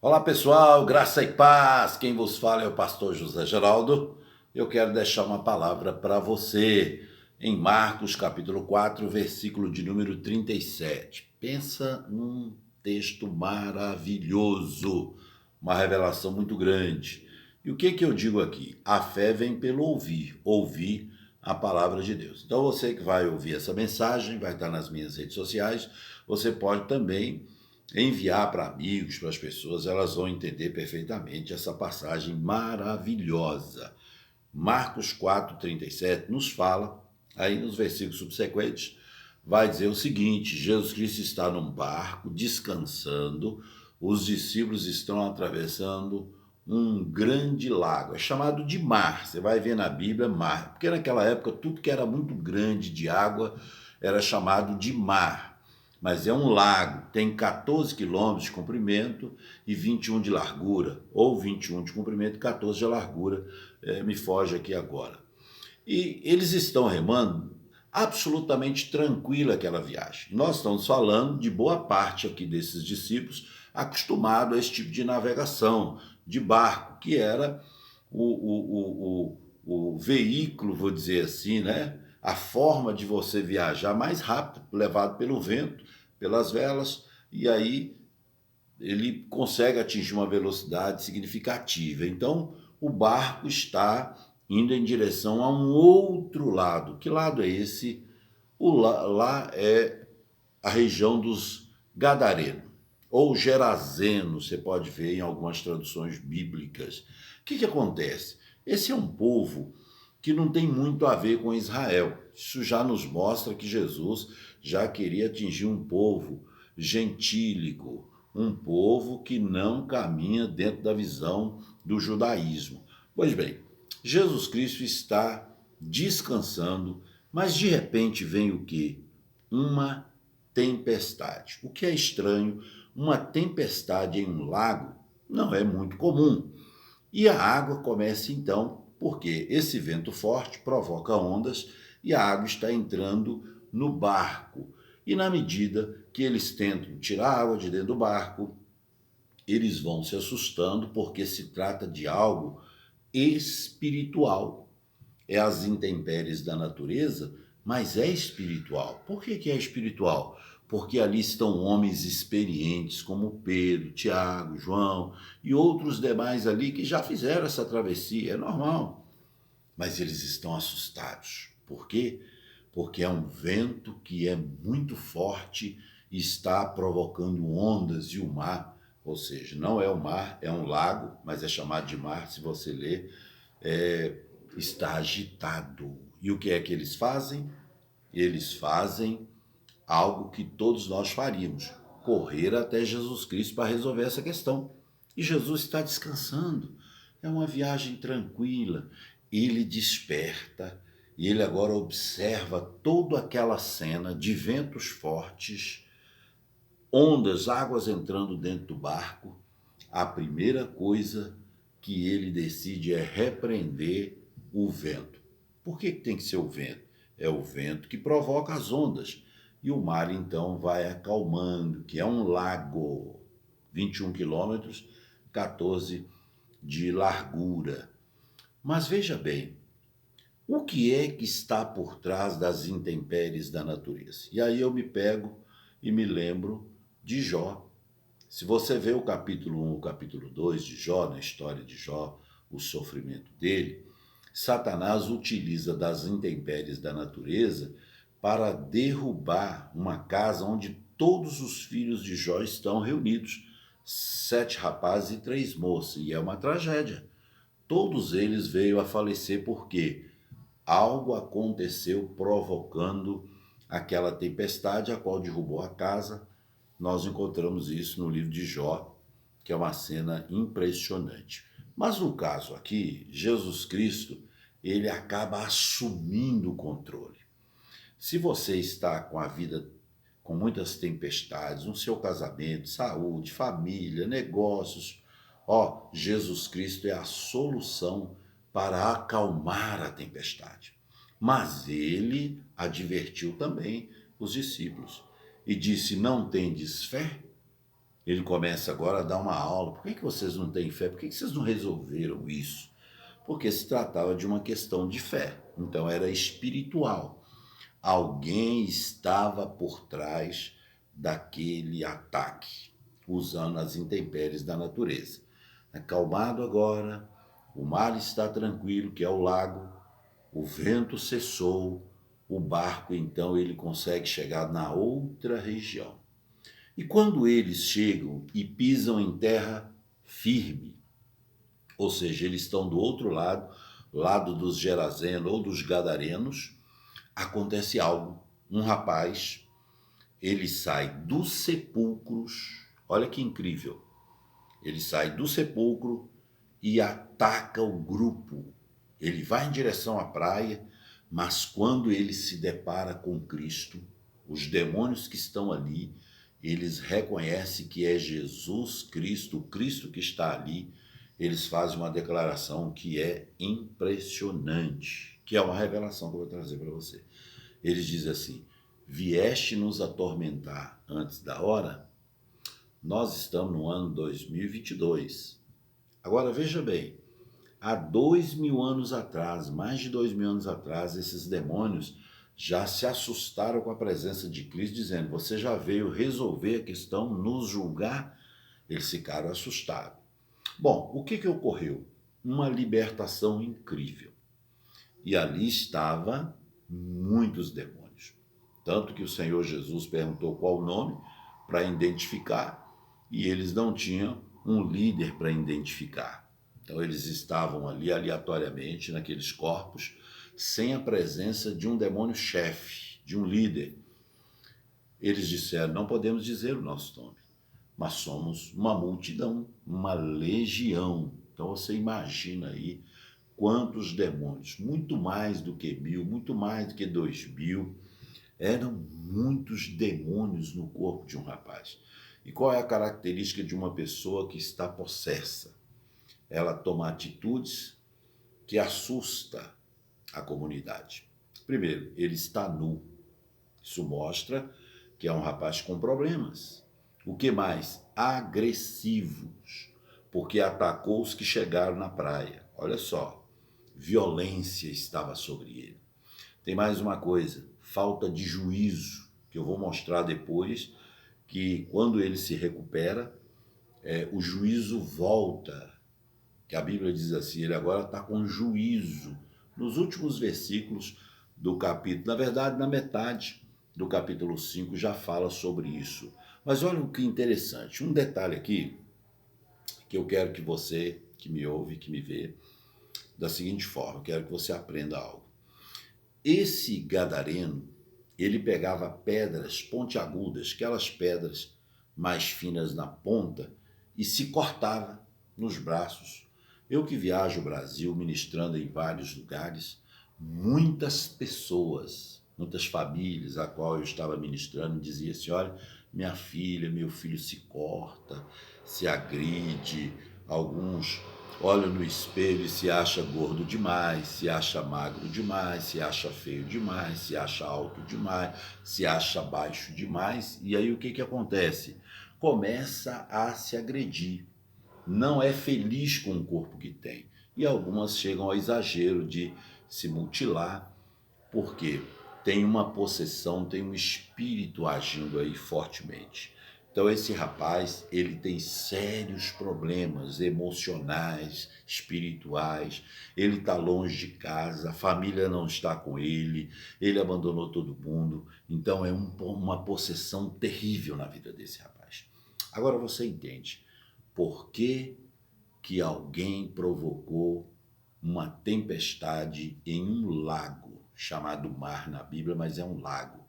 Olá pessoal, graça e paz. Quem vos fala é o pastor José Geraldo. Eu quero deixar uma palavra para você em Marcos capítulo 4, versículo de número 37. Pensa num texto maravilhoso, uma revelação muito grande. E o que eu digo aqui? A fé vem pelo ouvir a palavra de Deus. Então você que vai ouvir essa mensagem, vai estar nas minhas redes sociais, você pode também enviar para amigos, para as pessoas, elas vão entender perfeitamente essa passagem maravilhosa. Marcos 4:37 nos fala, aí nos versículos subsequentes, vai dizer o seguinte: Jesus Cristo está num barco, descansando, os discípulos estão atravessando um grande lago, é chamado de mar, você vai ver na Bíblia mar, porque naquela época tudo que era muito grande de água era chamado de mar. Mas é um lago, tem 14 quilômetros de comprimento e 21 de largura, ou 21 de comprimento e 14 de largura, me foge aqui agora. E eles estão remando absolutamente tranquila aquela viagem. Nós estamos falando de boa parte aqui desses discípulos acostumado a esse tipo de navegação, de barco, que era o veículo, vou dizer assim, né? A forma de você viajar mais rápido, levado pelo vento, pelas velas, e aí ele consegue atingir uma velocidade significativa. Então, o barco está indo em direção a um outro lado. Que lado é esse? Lá é a região dos Gadarenos, ou Gerazenos, você pode ver em algumas traduções bíblicas. O que acontece? Esse é um povo que não tem muito a ver com Israel. Isso já nos mostra que Jesus já queria atingir um povo gentílico, um povo que não caminha dentro da visão do judaísmo. Pois bem, Jesus Cristo está descansando, mas de repente vem o quê? Uma tempestade. O que é estranho, uma tempestade em um lago não é muito comum. E a água começa então, porque esse vento forte provoca ondas e a água está entrando no barco. E na medida que eles tentam tirar a água de dentro do barco, eles vão se assustando porque se trata de algo espiritual. É as intempéries da natureza, mas é espiritual. Por que é espiritual? Porque ali estão homens experientes como Pedro, Tiago, João e outros demais ali que já fizeram essa travessia, é normal. Mas eles estão assustados. Por quê? Porque é um vento que é muito forte e está provocando ondas e o mar, ou seja, não é o mar, é um lago, mas é chamado de mar, se você ler, é, está agitado. E o que é que eles fazem? Eles fazem algo que todos nós faríamos: correr até Jesus Cristo para resolver essa questão. E Jesus está descansando. É uma viagem tranquila. Ele desperta e ele agora observa toda aquela cena de ventos fortes, ondas, águas entrando dentro do barco. A primeira coisa que ele decide é repreender o vento. Por que tem que ser o vento? É o vento que provoca as ondas. E o mar então vai acalmando, que é um lago, 21 quilômetros, 14 de largura. Mas veja bem, o que é que está por trás das intempéries da natureza? E aí eu me pego e me lembro de Jó. Se você vê o capítulo 1, o capítulo 2 de Jó, na história de Jó, o sofrimento dele, Satanás utiliza das intempéries da natureza para derrubar uma casa onde todos os filhos de Jó estão reunidos, 7 rapazes e 3 moças, e é uma tragédia. Todos eles veio a falecer porque algo aconteceu provocando aquela tempestade, a qual derrubou a casa. Nós encontramos isso no livro de Jó, que é uma cena impressionante. Mas no caso aqui, Jesus Cristo, ele acaba assumindo o controle. Se você está com a vida com muitas tempestades, no seu casamento, saúde, família, negócios, Jesus Cristo é a solução para acalmar a tempestade. Mas ele advertiu também os discípulos e disse: não tendes fé? Ele começa agora a dar uma aula. Por que vocês não têm fé? Por que vocês não resolveram isso? Porque se tratava de uma questão de fé. Então era espiritual. Alguém estava por trás daquele ataque, usando as intempéries da natureza. Acalmado agora, o mar está tranquilo, que é o lago, o vento cessou, o barco então ele consegue chegar na outra região. E quando eles chegam e pisam em terra firme, ou seja, eles estão do outro lado, lado dos Gerazenos ou dos Gadarenos, acontece algo. Um rapaz, ele sai dos sepulcros, olha que incrível, ele sai do sepulcro e ataca o grupo. Ele vai em direção à praia, mas quando ele se depara com Cristo, os demônios que estão ali, eles reconhecem que é Jesus Cristo, o Cristo que está ali. Eles fazem uma declaração que é impressionante, que é uma revelação que eu vou trazer para você. Eles dizem assim: vieste nos atormentar antes da hora? Nós estamos no ano 2022. Agora veja bem, há 2000 anos atrás, mais de 2000 anos atrás, esses demônios já se assustaram com a presença de Cristo, dizendo: você já veio resolver a questão, nos julgar? Eles ficaram assustados. Bom, o que ocorreu? Uma libertação incrível. E ali estava muitos demônios. Tanto que o Senhor Jesus perguntou qual o nome para identificar, e eles não tinham um líder para identificar. Então eles estavam ali aleatoriamente naqueles corpos, sem a presença de um demônio-chefe, de um líder. Eles disseram: não podemos dizer o nosso nome, mas somos uma multidão, uma legião. Então você imagina aí quantos demônios, muito mais do que 1000, muito mais do que 2000, eram muitos demônios no corpo de um rapaz. E qual é a característica de uma pessoa que está possessa? Ela toma atitudes que assusta a comunidade. Primeiro, ele está nu. Isso mostra que é um rapaz com problemas. O que mais? Agressivos, porque atacou os que chegaram na praia. Olha só, violência estava sobre ele. Tem mais uma coisa, falta de juízo, que eu vou mostrar depois, que quando ele se recupera, o juízo volta, que a Bíblia diz assim, ele agora está com juízo. Nos últimos versículos do capítulo, na verdade, na metade do capítulo 5 já fala sobre isso. Mas olha o que interessante, um detalhe aqui, que eu quero que você, que me ouve, que me vê, da seguinte forma, eu quero que você aprenda algo. Esse gadareno, ele pegava pedras pontiagudas, aquelas pedras mais finas na ponta, e se cortava nos braços. Eu que viajo o Brasil ministrando em vários lugares, muitas pessoas, muitas famílias a qual eu estava ministrando diziam assim: olha, minha filha, meu filho se corta, se agride, alguns olha no espelho e se acha gordo demais, se acha magro demais, se acha feio demais, se acha alto demais, se acha baixo demais. E aí o que acontece? Começa a se agredir. Não é feliz com o corpo que tem. E algumas chegam ao exagero de se mutilar, porque tem uma possessão, tem um espírito agindo aí fortemente. Então esse rapaz, ele tem sérios problemas emocionais, espirituais, ele está longe de casa, a família não está com ele abandonou todo mundo, então é uma possessão terrível na vida desse rapaz. Agora você entende por que alguém provocou uma tempestade em um lago, chamado mar na Bíblia, mas é um lago.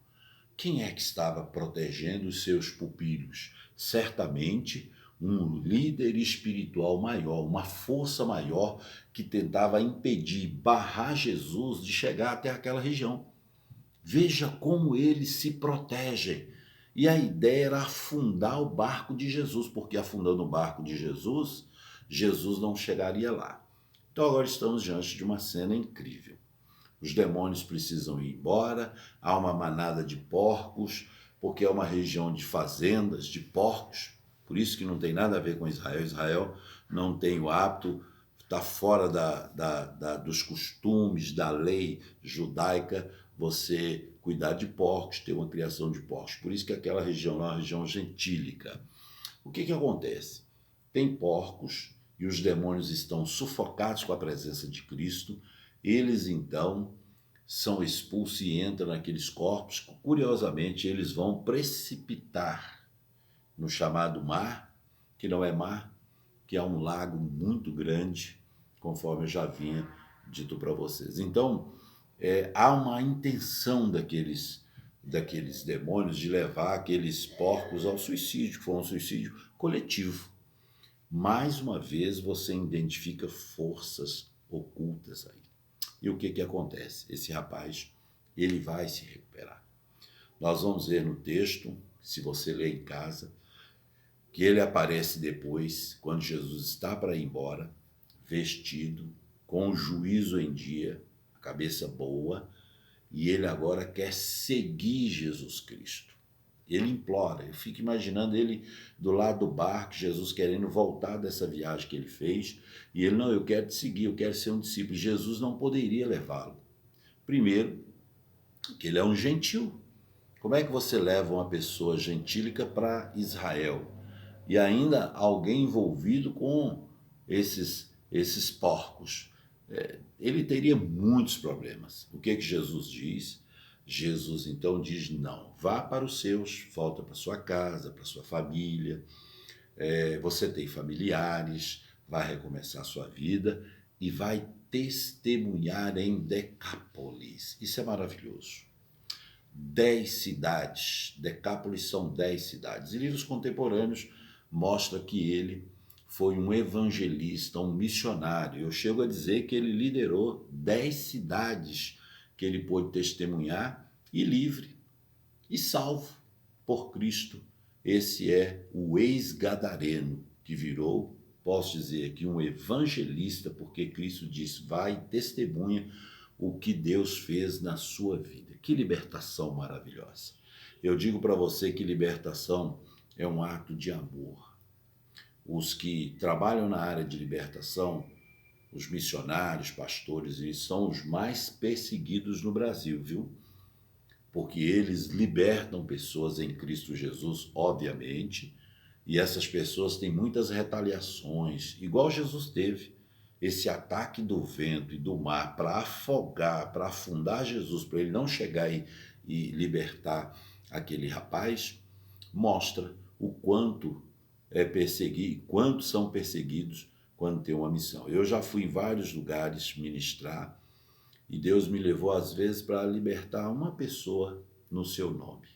Quem é que estava protegendo os seus pupilos? Certamente um líder espiritual maior, uma força maior que tentava impedir, barrar Jesus de chegar até aquela região. Veja como eles se protegem. E a ideia era afundar o barco de Jesus, porque afundando o barco de Jesus, Jesus não chegaria lá. Então agora estamos diante de uma cena incrível. Os demônios precisam ir embora, há uma manada de porcos, porque é uma região de fazendas, de porcos. Por isso que não tem nada a ver com Israel. Israel não tem o hábito, está fora dos costumes, da lei judaica, você cuidar de porcos, ter uma criação de porcos. Por isso que aquela região lá é uma região gentílica. O que acontece? Tem porcos e os demônios estão sufocados com a presença de Cristo, eles então são expulsos e entram naqueles corpos. Curiosamente, eles vão precipitar no chamado mar, que não é mar, que é um lago muito grande, conforme eu já vinha dito para vocês. Então, há uma intenção daqueles demônios de levar aqueles porcos ao suicídio, que foi um suicídio coletivo. Mais uma vez, você identifica forças ocultas aí. E o que acontece? Esse rapaz, ele vai se recuperar. Nós vamos ver no texto, se você ler em casa, que ele aparece depois, quando Jesus está para ir embora, vestido, com o juízo em dia, a cabeça boa, e ele agora quer seguir Jesus Cristo. Ele implora, eu fico imaginando ele do lado do barco, Jesus querendo voltar dessa viagem que ele fez, e ele, não, eu quero te seguir, eu quero ser um discípulo. Jesus não poderia levá-lo. Primeiro, que ele é um gentil. Como é que você leva uma pessoa gentílica para Israel? E ainda alguém envolvido com esses porcos. Ele teria muitos problemas. O que Jesus diz? Jesus então diz, não, vá para os seus, volta para sua casa, para sua família, você tem familiares, vai recomeçar a sua vida e vai testemunhar em Decápolis. Isso é maravilhoso. 10 cidades, Decápolis são 10 cidades. E livros contemporâneos mostram que ele foi um evangelista, um missionário. Eu chego a dizer que ele liderou 10 cidades que ele pôde testemunhar e livre e salvo por Cristo. Esse é o ex-gadareno que virou, posso dizer aqui, um evangelista, porque Cristo disse, vai e testemunha o que Deus fez na sua vida. Que libertação maravilhosa. Eu digo para você que libertação é um ato de amor. Os que trabalham na área de libertação, os missionários, pastores, eles são os mais perseguidos no Brasil, viu? Porque eles libertam pessoas em Cristo Jesus, obviamente, e essas pessoas têm muitas retaliações, igual Jesus teve. Esse ataque do vento e do mar para afogar, para afundar Jesus, para ele não chegar e libertar aquele rapaz, mostra o quanto quantos são perseguidos quando tem uma missão. Eu já fui em vários lugares ministrar e Deus me levou às vezes para libertar uma pessoa no seu nome.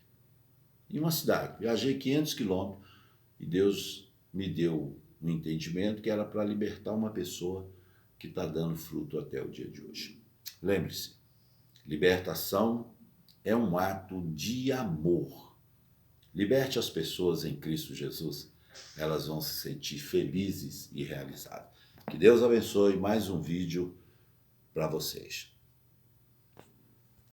Em uma cidade, viajei 500 quilômetros e Deus me deu um entendimento que era para libertar uma pessoa que está dando fruto até o dia de hoje. Lembre-se, libertação é um ato de amor. Liberte as pessoas em Cristo Jesus, elas vão se sentir felizes e realizadas. Que Deus abençoe mais um vídeo para vocês.